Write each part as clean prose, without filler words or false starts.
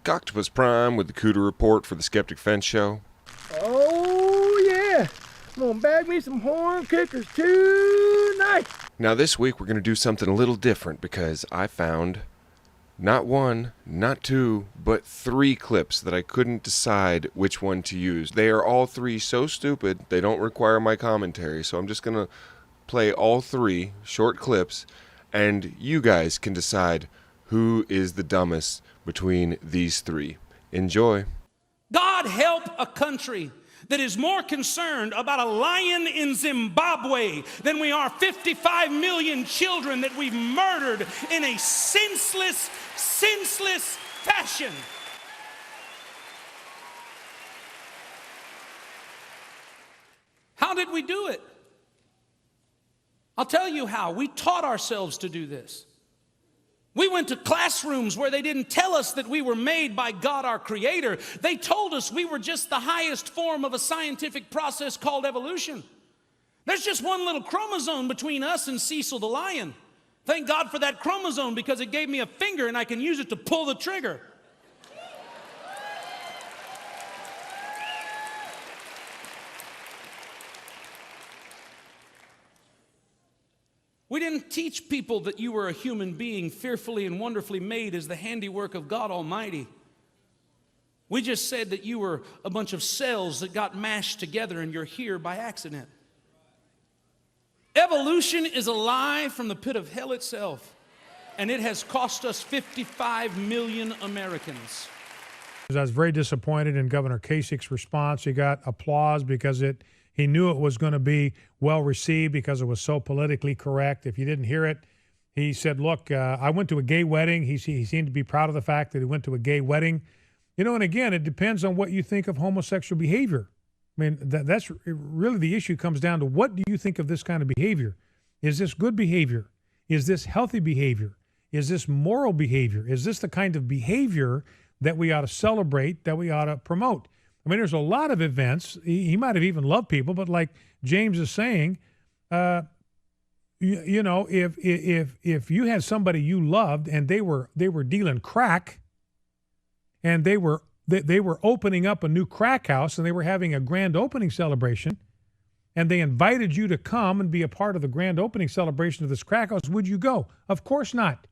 Octopus Prime with the Cooter report for the Skeptic Fence Show. Oh, yeah. I'm going to bag me some horn kickers tonight. Now this week we're going to do something a little different because I found not one, not two, but 3 clips that I couldn't decide which one to use. They are all 3 so stupid they don't require my commentary, so I'm just going to play all 3 short clips and you guys can decide who is the dumbest between these 3. Enjoy. God help a country that is more concerned about a lion in Zimbabwe than we are 55 million children that we've murdered in a senseless fashion. How did we do it? I'll tell you how. We taught ourselves to do this. We went to classrooms where they didn't tell us that we were made by God, our Creator. They told us we were just the highest form of a scientific process called evolution. There's just one little chromosome between us and Cecil the Lion. Thank God for that chromosome because it gave me a finger and I can use it to pull the trigger. We didn't teach people that you were a human being fearfully and wonderfully made as the handiwork of God Almighty. We just said that you were a bunch of cells that got mashed together and you're here by accident. Evolution is a lie from the pit of hell itself, and it has cost us 55 million Americans. I was very disappointed in Governor Kasich's response. He got applause because he knew it was going to be well received because it was so politically correct. If you didn't hear it, he said, look, I went to a gay wedding. He seemed to be proud of the fact that he went to a gay wedding. You know, and again, it depends on what you think of homosexual behavior. I mean, that's really the issue comes down to what do you think of this kind of behavior? Is this good behavior? Is this healthy behavior? Is this moral behavior? Is this the kind of behavior that we ought to celebrate, that we ought to promote? I mean, there's a lot of events. He might have even loved people, but like James is saying, you know, if you had somebody you loved and they were dealing crack, and they were opening up a new crack house and they were having a grand opening celebration, and they invited you to come and be a part of the grand opening celebration of this crack house, would you go? Of course not.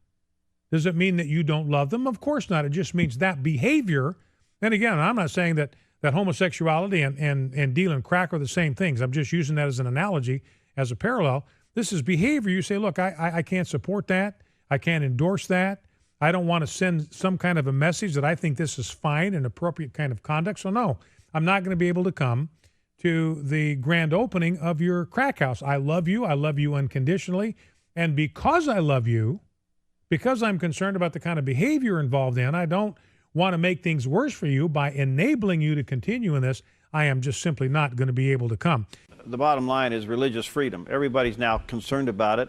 Does it mean that you don't love them? Of course not. It just means that behavior. And again, I'm not saying that homosexuality and dealing crack are the same things. I'm just using that as an analogy, as a parallel. This is behavior. You say, look, I can't support that. I can't endorse that. I don't want to send some kind of a message that I think this is fine and appropriate kind of conduct. So no, I'm not going to be able to come to the grand opening of your crack house. I love you. I love you unconditionally. And because I love you, because I'm concerned about the kind of behavior involved in, I don't want to make things worse for you by enabling you to continue in this. I am just simply not going to be able to come. The bottom line is religious freedom. Everybody's now concerned about it.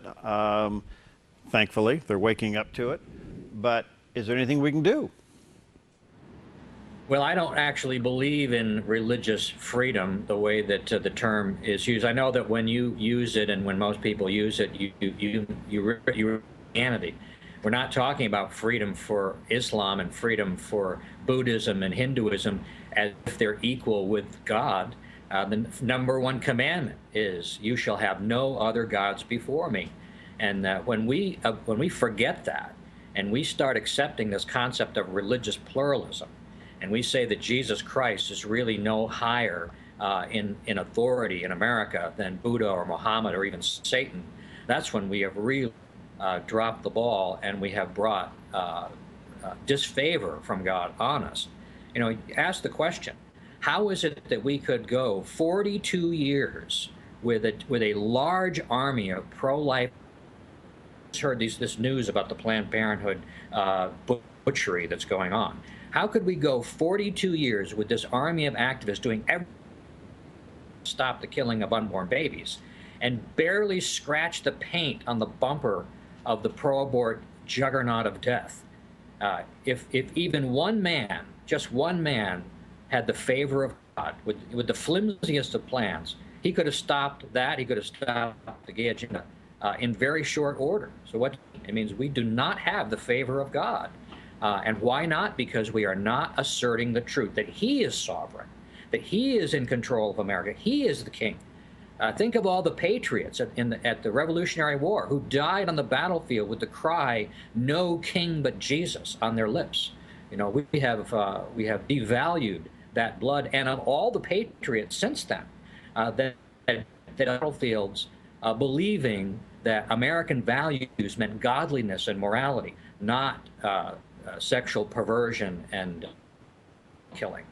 Thankfully, they're waking up to it. But is there anything we can do? Well, I don't actually believe in religious freedom the way that the term is used. I know that when you use it and when most people use it, you Christianity. We're not talking about freedom for Islam and freedom for Buddhism and Hinduism as if they're equal with God. The number 1 commandment is, you shall have no other gods before me. And when we forget that and we start accepting this concept of religious pluralism, and we say that Jesus Christ is really no higher in authority in America than Buddha or Muhammad or even Satan, that's when we have really dropped the ball, and we have brought disfavor from God on us. You know, ask the question, how is it that we could go 42 years with a large army of pro-life? I heard this news about the Planned Parenthood butchery that's going on. How could we go 42 years with this army of activists doing everything to stop the killing of unborn babies and barely scratch the paint on the bumper of the pro-abort juggernaut of death? If even one man, just one man, had the favor of God with the flimsiest of plans, he could have stopped that. He could have stopped the gay agenda in very short order. So what it means, we do not have the favor of God. And why not? Because we are not asserting the truth that he is sovereign, that he is in control of America. He is the king. Think of all the patriots at the Revolutionary War who died on the battlefield with the cry, "No king but Jesus," on their lips. You know, we have devalued that blood, and of all the patriots since then, that battlefields believing that American values meant godliness and morality, not sexual perversion and killing.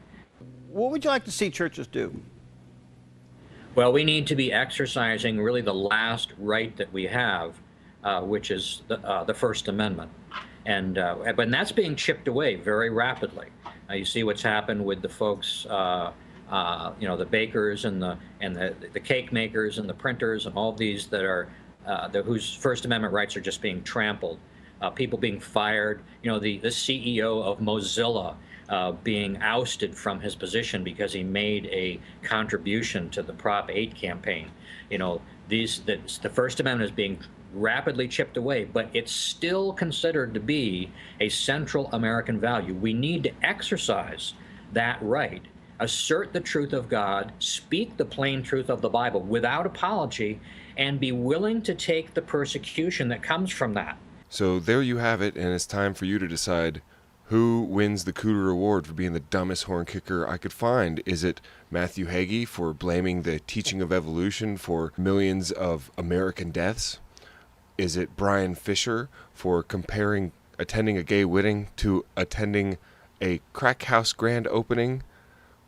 What would you like to see churches do? Well, we need to be exercising really the last right that we have, which is the First Amendment. But that's being chipped away very rapidly. You see what's happened with the folks, the bakers and the cake makers and the printers and all these that are whose First Amendment rights are just being trampled. People being fired. You know, the CEO of Mozilla being ousted from his position because he made a contribution to the Prop 8 campaign. You know, the First Amendment is being rapidly chipped away, but it's still considered to be a central American value. We need to exercise that right, assert the truth of God, speak the plain truth of the Bible without apology, and be willing to take the persecution that comes from that. So there you have it, and it's time for you to decide who wins the Cooter Award for being the dumbest horn kicker I could find. Is it Matthew Hagee for blaming the teaching of evolution for millions of American deaths? Is it Bryan Fischer for comparing attending a gay wedding to attending a crack house grand opening?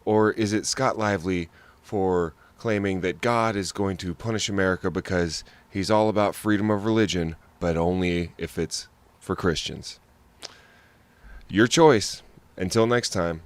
Or is it Scott Lively for claiming that God is going to punish America because he's all about freedom of religion, but only if it's for Christians? Your choice. Until next time.